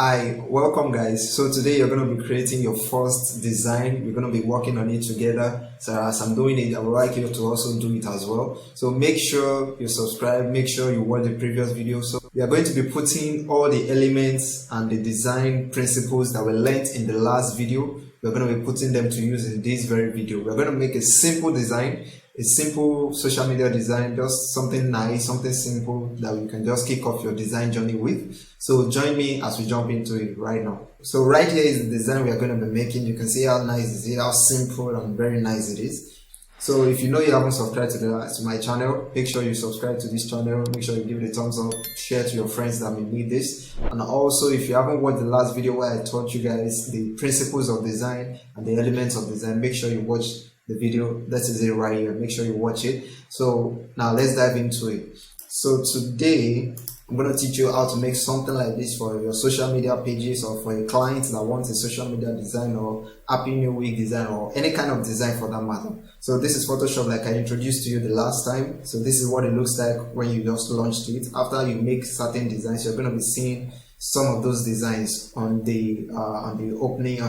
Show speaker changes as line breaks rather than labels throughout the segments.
Hi, welcome guys. So today you're going to be creating your first design. We're going to be working on it together. So as I'm doing it, I would like you to also do it as well. So make sure you subscribe, make sure you watch the previous video. So we are going to be putting all the elements and the design principles that were learned in the last video. We're going to be putting them to use in this very video. We're going to make a simple design, a simple social media design, just something nice, something simple that you can just kick off your design journey with. So join me as we jump into it right now. So right here is the design we are going to be making. You can see how nice it is, how simple and very nice it is. So if you know you haven't subscribed to my channel, make sure you subscribe to this channel. Make sure you give it a thumbs up, share to your friends that may need this. And also, if you haven't watched the last video where I taught you guys the principles of design and the elements of design, make sure you watch the video. That is it right here. Make sure you watch it. So now let's dive into it. So today I'm going to teach you how to make something like this for your social media pages, or for a client that wants a social media design or Happy New Week design, or any kind of design for that matter. So this is Photoshop like I introduced to you the last time. So this is what it looks like when you just launched it. After you make certain designs, you're going to be seeing some of those designs on the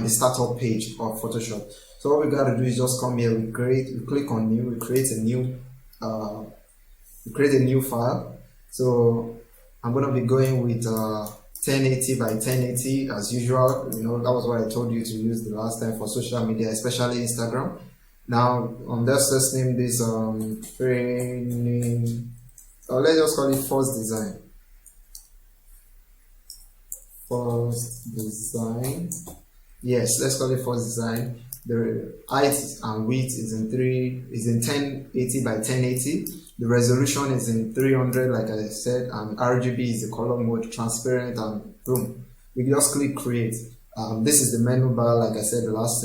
startup page of Photoshop. So what we got to do is just come here, we click on new, we create a new file. So I'm going to be going with 1080 by 1080 as usual. You know, that was what I told you to use the last time for social media, especially Instagram. Now, let's name this training, or let's just call it first design. First design. Yes, let's call it first design. The height and width is in 1080 by 1080. The resolution is in 300, like I said, and RGB is the color mode, transparent, and boom. We just click create. This is the menu bar, like I said the last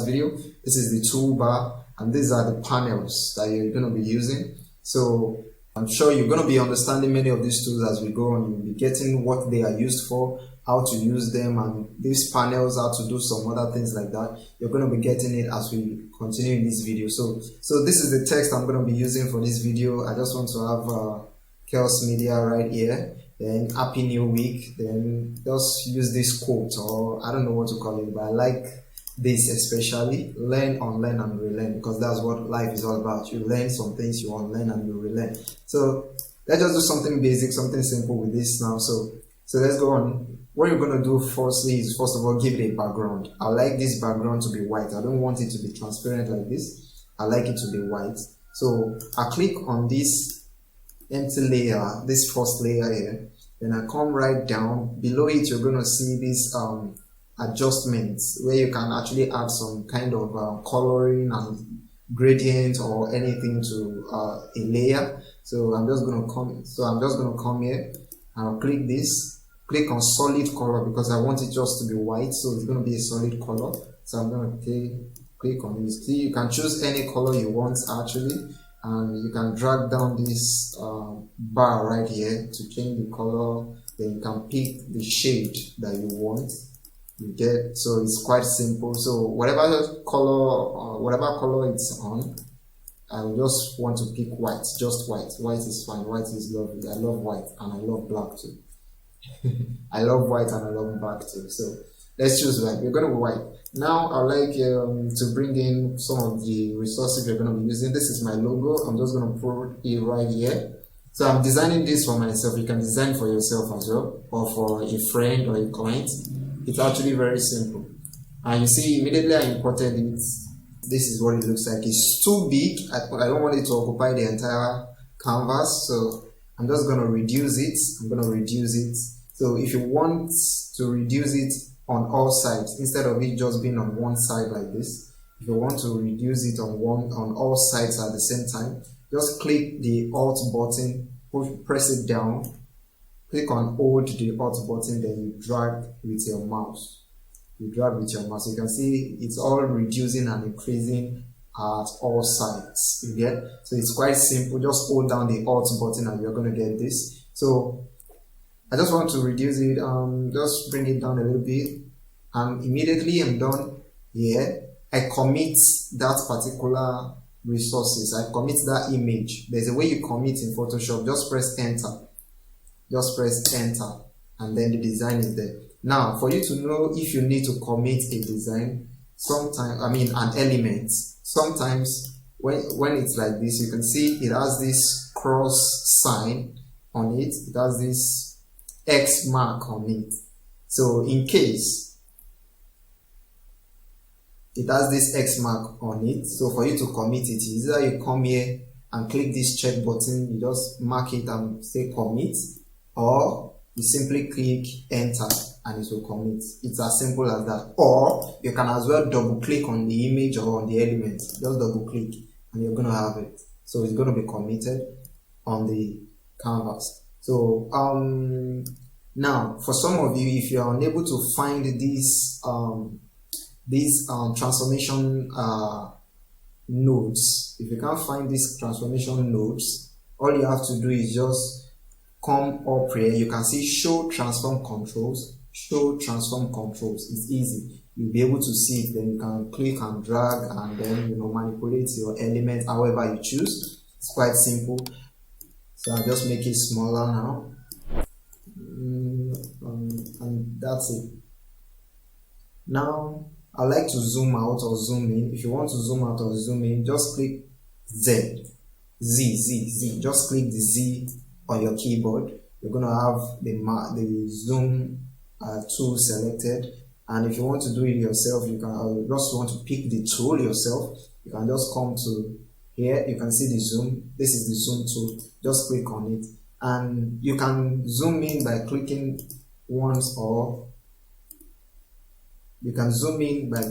video. This is the toolbar, and these are the panels that you're going to be using. So I'm sure you're going to be understanding many of these tools as we go on. You'll be getting what they are used for, how to use them, and these panels, how to do some other things like that. You're going to be getting it as we continue in this video. So this is the text I'm going to be using for this video. I just want to have Chaos Media right here, then Happy New Week, then just use this quote, or I don't know what to call it, but I like this especially: learn, unlearn, and relearn, because that's what life is all about. You learn some things, you unlearn, and you relearn. So let's just do something basic, something simple with this now. So let's go on. What you're going to do firstly is, first of all, give it a background. I like this background to be white. I don't want it to be transparent like this. I like it to be white. So I click on this empty layer, this first layer here. Then I come right down. Below it, you're going to see this adjustments, where you can actually add some kind of coloring and gradient or anything to a layer. So I'm just going to come here and I'll click this. Click on solid color, because I want it just to be white, so it's going to be a solid color. So I'm going to click on this. See, you can choose any color you want actually, and you can drag down this bar right here to change the color. Then you can pick the shade that you want. You get, so it's quite simple. So whatever color it's on, I just want to pick white, just white. White is fine. White is lovely. I love white, and I love black too. I love white and I love black too. So let's choose white. We're going to be white. Now I'd like to bring in some of the resources we're going to be using. This is my logo. I'm just going to put it right here. So I'm designing this for myself. You can design for yourself as well, or for a friend or a client. It's actually very simple. And you see, immediately I imported it. This is what it looks like. It's too big. I don't want it to occupy the entire canvas. So I'm just going to reduce it. So if you want to reduce it on all sides, instead of it just being on one side like this, if you want to reduce it on all sides at the same time, just click the Alt button, press it down, click on Hold the Alt button, then you drag with your mouse. You can see it's all reducing and increasing at all sides. You get? So it's quite simple. Just hold down the Alt button and you're going to get this. So I just want to reduce it, just bring it down a little bit, and immediately I'm done here. I commit that particular resources. I commit that image. There's a way you commit in Photoshop. Just press enter, and then the design is there. Now, for you to know if you need to commit a design, sometimes, I mean, an element, sometimes when it's like this, you can see it has this cross sign on it. It has this X mark on it. So in case it has this X mark on it, so for you to commit it, either you come here and click this check button, you just mark it and say commit, or you simply click enter and it will commit. It's as simple as that. Or you can as well double click on the image or on the element. Just double click and you're going to have it. So it's going to be committed on the canvas. So now for some of you, if you're unable to find these transformation nodes, if you can't find these transformation nodes, all you have to do is just come up here. You can see show transform controls. Show transform controls. It's easy. You'll be able to see it. Then you can click and drag and then manipulate your element however you choose. It's quite simple. So I'll just make it smaller now. And that's it. Now I like to zoom out or zoom in. If you want to zoom out or zoom in, just click Z. Just click the Z on your keyboard. You're going to have the zoom tool selected. And if you want to do it yourself, you can just want to pick the tool yourself. You can just come to here. You can see the zoom. This is the zoom tool. Just click on it. And you can zoom in by clicking once, or you can zoom in by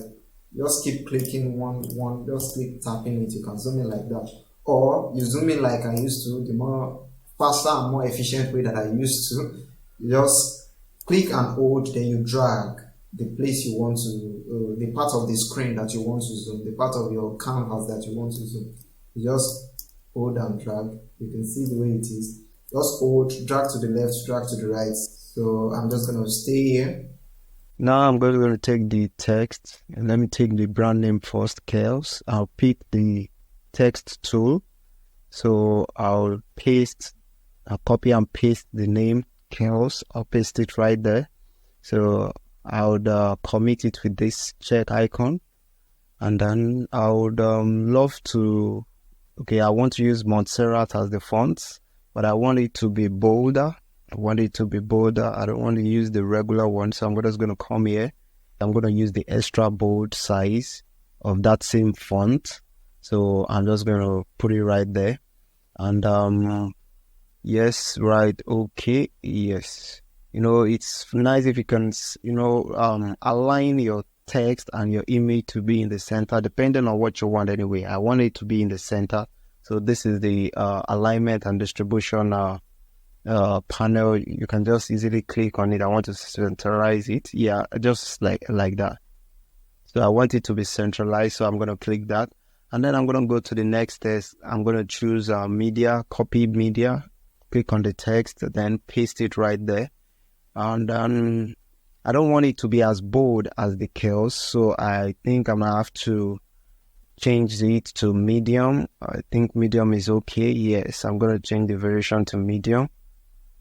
just keep clicking one, just click tapping it. You can zoom in like that, or you zoom in like I used to, the more faster and more efficient way that I used to. You just click and hold, then you drag the place you want to, the part of the screen that you want to zoom, the part of your canvas that you want to zoom. You just hold and drag. You can see the way it is. Just hold, drag to the left, drag to the right. So I'm just going to stay here.
Now I'm going to take the text, and let me take the brand name first, Chaos. I'll pick the text tool. So I'll copy and paste the name Chaos. I'll paste it right there. So I would commit it with this check icon. And then I would love to, I want to use Montserrat as the font, but I want it to be bolder. I don't want to use the regular one, so I'm just going to come here. I'm going to use the extra bold size of that same font. So I'm just going to put it right there. And yes, right, okay, yes. It's nice if you can, align your text and your image to be in the center, depending on what you want anyway. I want it to be in the center. So this is the alignment and distribution panel. You can just easily click on it. I want to centralize it. Yeah, just like that. So I want it to be centralized, so I'm going to click that. And then I'm going to go to the next test. I'm going to choose media, copy media, click on the text, then paste it right there. And I don't want it to be as bold as the Chaos, so I think I'm going to have to change it to medium. I think medium is okay. Yes, I'm going to change the variation to medium.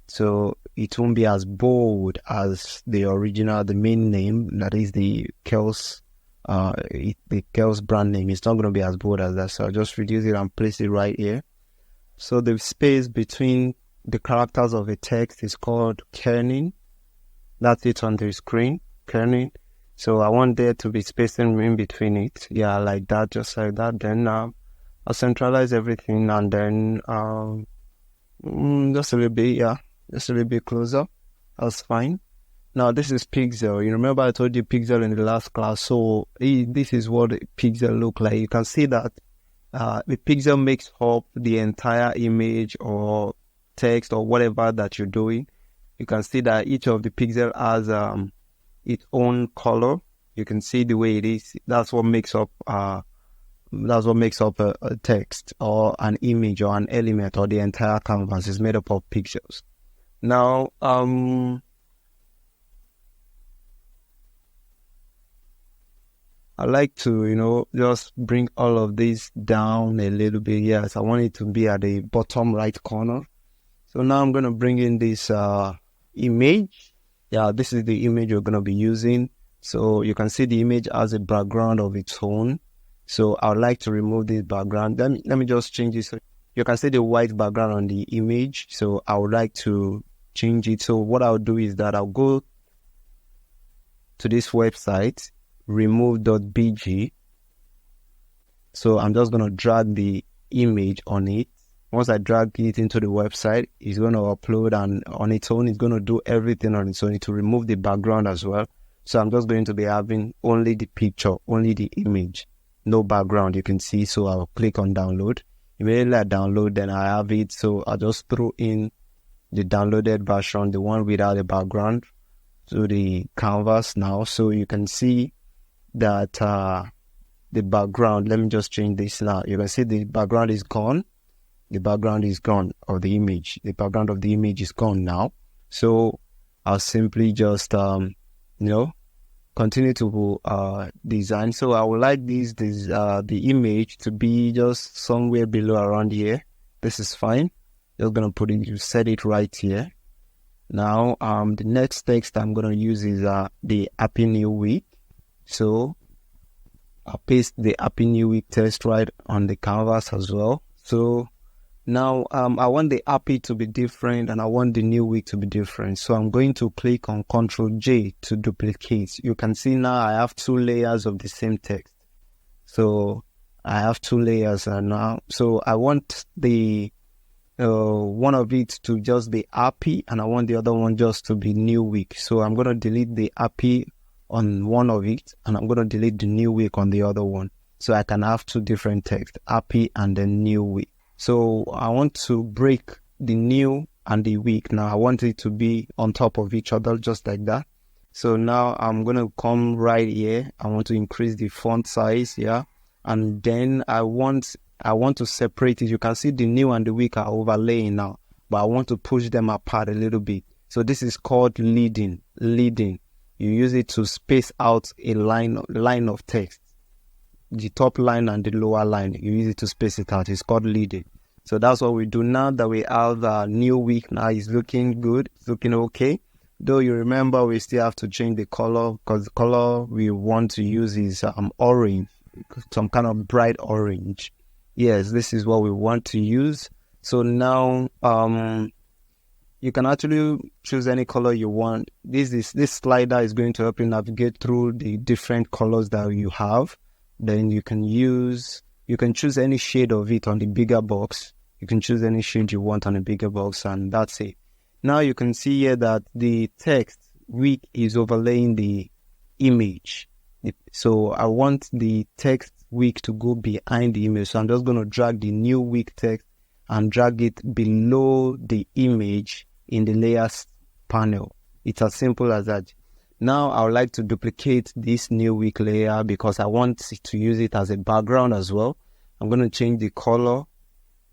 So it won't be as bold as the original, the main name, that is the Chaos, the Chaos brand name. It's not going to be as bold as that. So I'll just reduce it and place it right here. So the space between the characters of a text is called kerning. That's it on the screen, kerning. So I want there to be spacing in between it. Yeah, like that, just like that. Then I'll centralize everything, and then just a little bit, yeah. Just a little bit closer. That's fine. Now this is pixel. You remember I told you pixel in the last class. So this is what a pixel look like. You can see that the pixel makes up the entire image or text or whatever that you're doing. You can see that each of the pixel has its own color. You can see the way it is. That's what makes up a text or an image or an element, or the entire canvas is made up of pixels. Now, I like to, just bring all of this down a little bit. Yes, I want it to be at the bottom right corner. So now I'm going to bring in this image. Yeah, this is the image you're going to be using. So you can see the image has a background of its own. So I would like to remove this background. Let me just change this. You can see the white background on the image. So I would like to change it. So what I'll do is that I'll go to this website, remove.bg. So I'm just going to drag the image on it. Once I drag it into the website, it's going to upload, and on its own, it's going to do everything on its own. To remove the background as well. So I'm just going to be having only the picture, only the image, no background, you can see. So I'll click on download. Immediately I download, then I have it. So I'll just throw in the downloaded version, the one without the background, to the canvas now. So you can see that the background, let me just change this now. You can see the background is gone. The background is gone of the image. The background of the image is gone now. So I'll simply just, continue to design. So I would like the image to be just somewhere below around here. This is fine. Just gonna put it, you set it right here. Now, the next text I'm gonna use is the Happy New Week. So I'll paste the Happy New Week text right on the canvas as well. So now I want the happy to be different and I want the new week to be different. So I'm going to click on Ctrl J to duplicate. You can see now I have two layers of the same text. So I have two layers now. So I want the one of it to just be happy and I want the other one just to be new week. So I'm going to delete the happy on one of it and I'm going to delete the new week on the other one. So I can have two different texts, happy and then new week. So I want to break the new and the week. Now I want it to be on top of each other, just like that. So now I'm going to come right here. I want to increase the font size, yeah. And then I want to separate it. You can see the new and the week are overlaying now, but I want to push them apart a little bit. So this is called leading. You use it to space out a line of text. The top line and the lower line, you use it to space it out. It's called leading. So that's what we do now that we have the new week. Now it's looking good. It's looking okay. Though you remember we still have to change the color because the color we want to use is orange, some kind of bright orange. Yes, this is what we want to use. So now you can actually choose any color you want. This slider is going to help you navigate through the different colors that you have. Then you can choose any shade of it on the bigger box. You can choose any shade you want on the bigger box, and that's it. Now you can see here that the text week is overlaying the image. So I want the text week to go behind the image. So I'm just going to drag the new week text and drag it below the image in the layers panel. It's as simple as that. Now I would like to duplicate this new week layer because I want to use it as a background as well. I'm going to change the color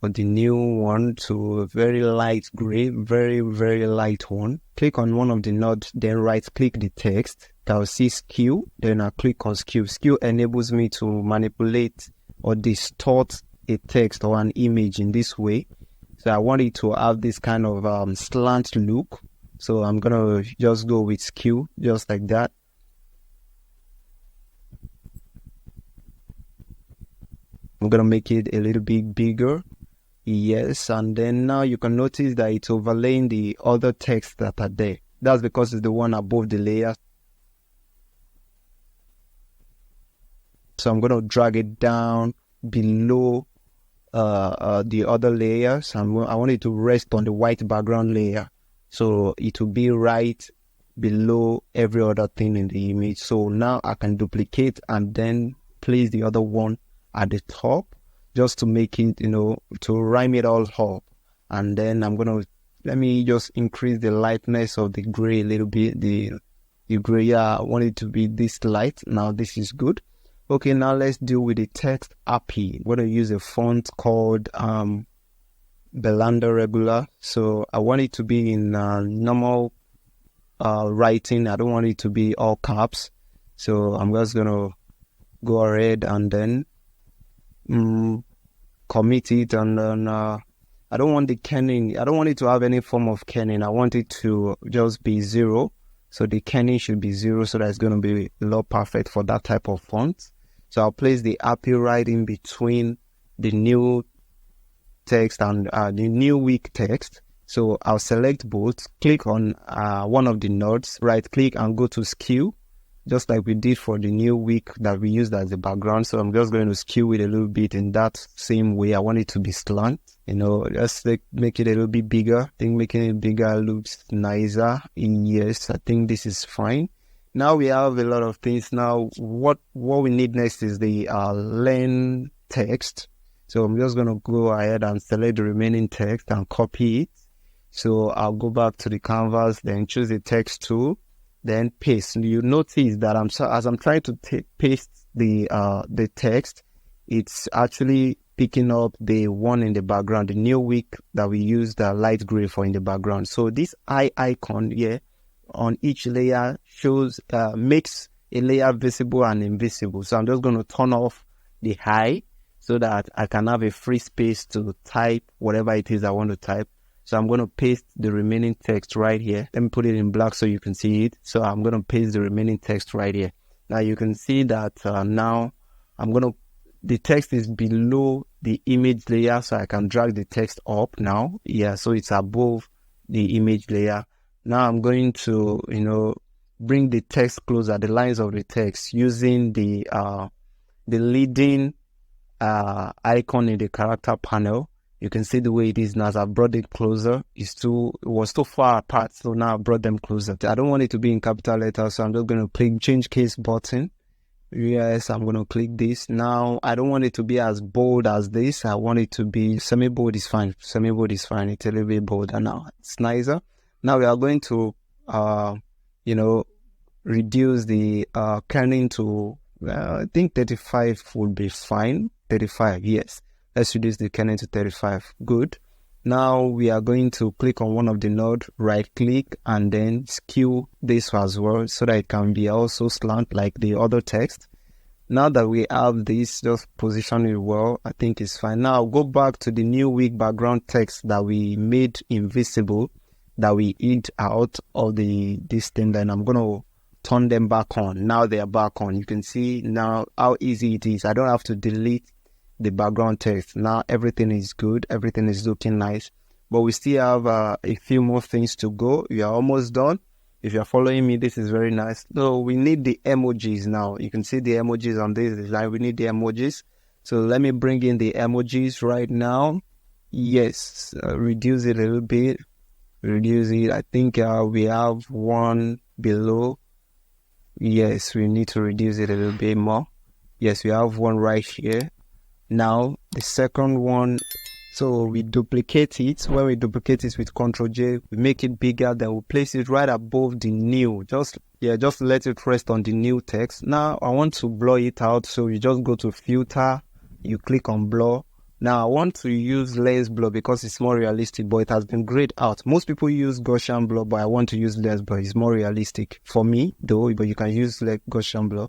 of the new one to a very light gray, very, very light one. Click on one of the nodes, then right click the text. I'll see skew, then I'll click on skew. Skew enables me to manipulate or distort a text or an image in this way. So I want it to have this kind of slant look. So I'm going to just go with skew, just like that. I'm going to make it a little bit bigger. Yes, and then now you can notice that it's overlaying the other text that are there. That's because it's the one above the layer. So I'm going to drag it down below the other layers. I want it to rest on the white background layer. So it will be right below every other thing in the image. So now I can duplicate and then place the other one at the top just to make it, to rhyme it all up. And then let me just increase the lightness of the gray a little bit. The gray, I want it to be this light. Now this is good. Okay, now let's deal with the text happy. I'm going to use a font called Belanda Regular. So I want it to be in normal writing. I don't want it to be all caps. So I'm just going to go ahead and then commit it. And then I don't want the kerning. I don't want it to have any form of kerning. I want it to just be 0. So the kerning should be 0, so that's going to be a lot perfect for that type of font. So I'll place the happy right in between the new text and the new week text. So I'll select both, click on one of the nodes, right click and go to skew, just like we did for the new week that we used as the background. So I'm just going to skew it a little bit in that same way. I want it to be slant, just make it a little bit bigger. I think making it bigger looks nicer. Yes, I think this is fine. Now we have a lot of things. Now what we need next is the len text. So I'm just going to go ahead and select the remaining text and copy it. So I'll go back to the canvas, then choose the text tool, then paste. You notice that as I'm trying to paste the text, it's actually picking up the one in the background, the new week that we used the light gray for in the background. So this eye icon here on each layer makes a layer visible and invisible. So I'm just going to turn off the eye so that I can have a free space to type whatever it is I want to type. So I'm going to paste the remaining text right here. Let me put it in black so you can see it. So I'm going to paste the remaining text right here. Now you can see that now the text is below the image layer, so I can drag the text up now. Yeah, so it's above the image layer. Now I'm going to, bring the text closer, the lines of the text, using the leading icon in the character panel. You can see the way it is now. As I've brought it closer, it was too far apart, so now I brought them closer. I don't want it to be in capital letters, so I'm just going to click change case button. Yes, I'm going to click this. Now I don't want it to be as bold as this. I want it to be semi-bold is fine. Semi-bold is fine. It's a little bit bolder now. It's nicer. Now we are going to reduce the kerning to I think 35 would be fine. 35, yes. Let's reduce the kerning to 35. Good. Now we are going to click on one of the node, right click, and then skew this as well so that it can be also slant like the other text. Now that we have this, just position it well. I think it's fine. Now go back to the new week background text that we made invisible, that we hid out of this thing. Then I'm going to turn them back on. Now they are back on. You can see now how easy it is. I don't have to delete the background text. Now everything is good. Everything is looking nice. But we still have a few more things to go. We are almost done. If you're following me, this is very nice. So we need the emojis now. You can see the emojis on this design. We need the emojis. So let me bring in the emojis right now. Yes, reduce it a little bit. Reduce it. I think we have one below. Yes, we need to reduce it a little bit more. Yes, we have one right here. Now the second one, so we duplicate it. When we duplicate it with Ctrl J, we make it bigger, then we place it right above the new. Just let it rest on the new text. Now I want to blur it out, so you just go to filter, you click on blur. Now I want to use less blur because it's more realistic, but it has been grayed out. Most people use Gaussian blur, but I want to use less blur. It's more realistic for me though, but you can use like Gaussian blur.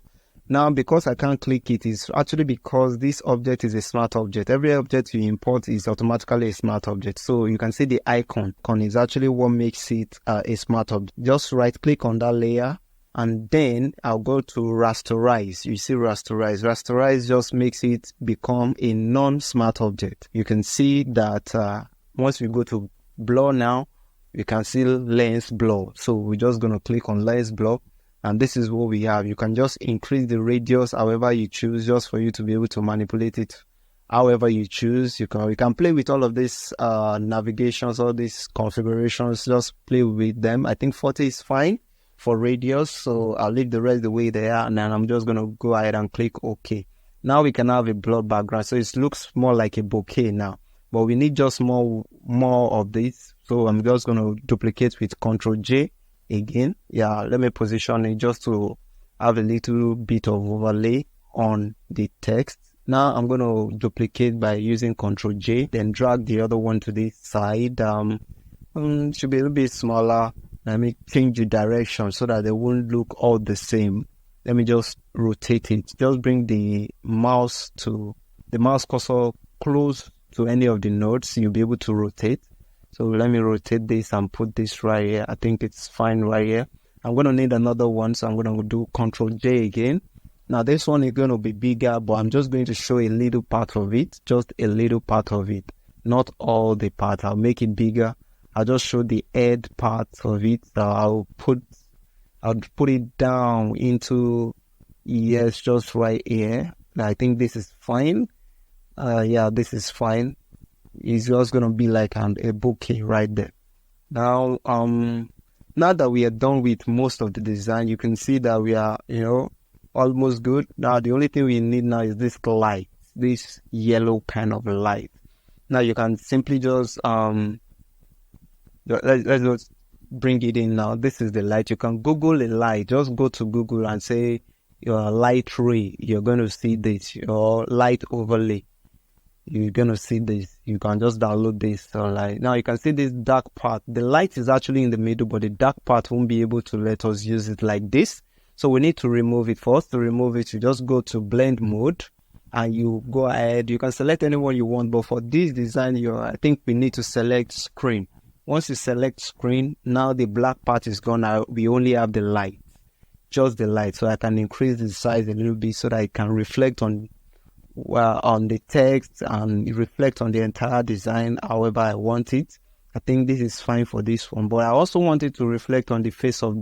Now, because I can't click it, is actually because this object is a smart object. Every object you import is automatically a smart object. So you can see the icon is actually what makes it a smart object. Just right click on that layer and then I'll go to rasterize. You see rasterize. Rasterize just makes it become a non-smart object. You can see that once we go to blur now, you can see lens blur. So we're just going to click on lens blur. And this is what we have. You can just increase the radius however you choose, just for you to be able to manipulate it however you choose. You can play with all of these navigations, all these configurations. Just play with them. I think 40 is fine for radius, so I'll leave the rest the way they are, and then I'm just going to go ahead and click OK. Now we can have a blur background, so it looks more like a bouquet now, but we need just more of this. So I'm just going to duplicate with Ctrl J. Again, let me position it just to have a little bit of overlay on the text. Now I'm going to duplicate by using Ctrl J, then drag the other one to this side. Should be a little bit smaller. Let me change the direction so that they won't look all the same. Let me just rotate it. Just bring the mouse cursor close to any of the nodes. You'll be able to rotate. So let me rotate this and put this right here. I think it's fine right here. I'm going to need another one, so I'm going to do Control J again. Now this one is going to be bigger, but I'm just going to show a little part of it, just a little part of it, not all the part. I'll make it bigger. I'll just show the head part of it. So I'll put it down into, yes, just right here. I think this is fine. Yeah, this is fine. It's just gonna be like a bouquet right there. Now, now that we are done with most of the design, you can see that we are, almost good. Now, the only thing we need now is this light, this yellow kind of light. Now, you can simply just, let's just bring it in now. This is the light. You can Google a light. Just go to Google and say your light ray. You're going to see this, your light overlay. You're going to see this. You can just download this online. Now you can see this dark part. The light is actually in the middle, but the dark part won't be able to let us use it like this. So we need to remove it. For us to remove it, you just go to blend mode and you go ahead. You can select anyone you want, but for this design, I think we need to select screen. Once you select screen, now the black part is gone. We only have the light, just the light. So I can increase the size a little bit so that it can reflect on the text and reflect on the entire design however I want it. I think this is fine for this one, but I also want it to reflect on the face of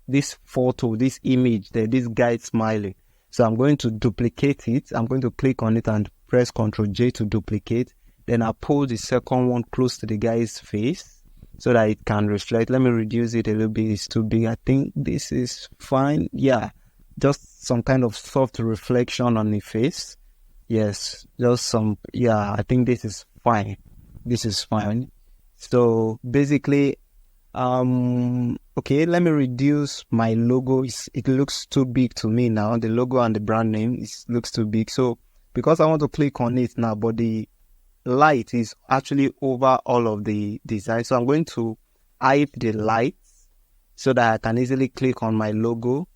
this photo, this image there, this guy smiling. So I'm going to duplicate it. I'm going to click on it and press Ctrl J to duplicate. Then I pull the second one close to the guy's face so that it can reflect. Let me reduce it a little bit. It's too big. I think this is fine. Yeah, just some kind of soft reflection on the face. Yes, just some, yeah, I think this is fine. This is fine. So basically, okay, let me reduce my logo. It looks too big to me now. The logo and the brand name looks too big. So because I want to click on it now, but the light is actually over all of the design. So I'm going to hide the lights so that I can easily click on my logo.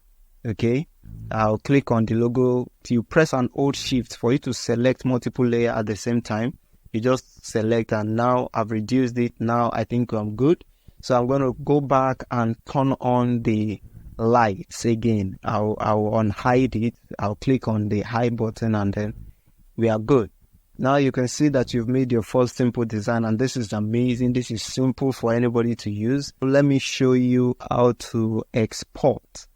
Okay, I'll click on the logo. You press an Alt Shift for you to select multiple layers at the same time. You just select, and now I've reduced it. Now I think I'm good. So I'm going to go back and turn on the lights again. I'll unhide it. I'll click on the hide button and then we are good. Now you can see that you've made your first simple design, and this is amazing. This is simple for anybody to use. Let me show you how to export.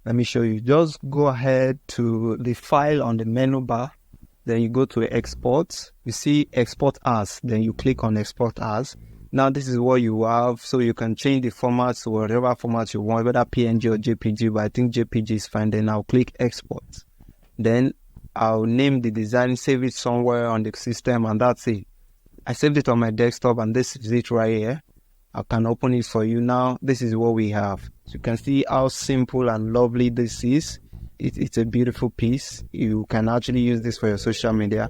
Let me show you. Just go ahead to the file on the menu bar. Then you go to export. You see export as. Then you click on export as. Now this is what you have. So you can change the format to whatever format you want, whether PNG or JPG. But I think JPG is fine. Then I'll click export. Then I'll name the design, save it somewhere on the system, and that's it. I saved it on my desktop, and this is it right here. I can open it for you now. This is what we have. So you can see how simple and lovely this is. It's a beautiful piece. You can actually use this for your social media.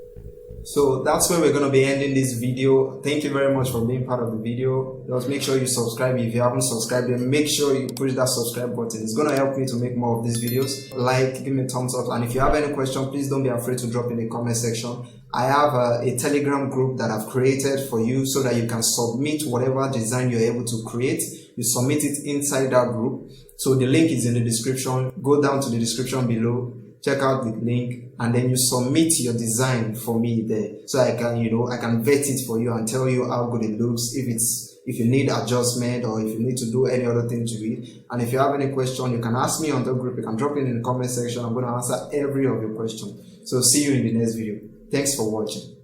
So that's where we're going to be ending this video. Thank you very much for being part of the video. Just make sure you subscribe. If you haven't subscribed, then make sure you push that subscribe button. It's going to help me to make more of these videos. Like, give me a thumbs up, and if you have any question, please don't be afraid to drop in the comment section. I have a Telegram group that I've created for you so that you can submit whatever design you're able to create. You submit it inside that group. So the link is in the description. Go down to the description below, check out the link, and then you submit your design for me there, so I can, I can vet it for you and tell you how good it looks, if you need adjustment or if you need to do any other thing to it. And if you have any question, you can ask me on the group. You can drop it in the comment section. I'm going to answer every of your questions. So see you in the next video. Thanks for watching.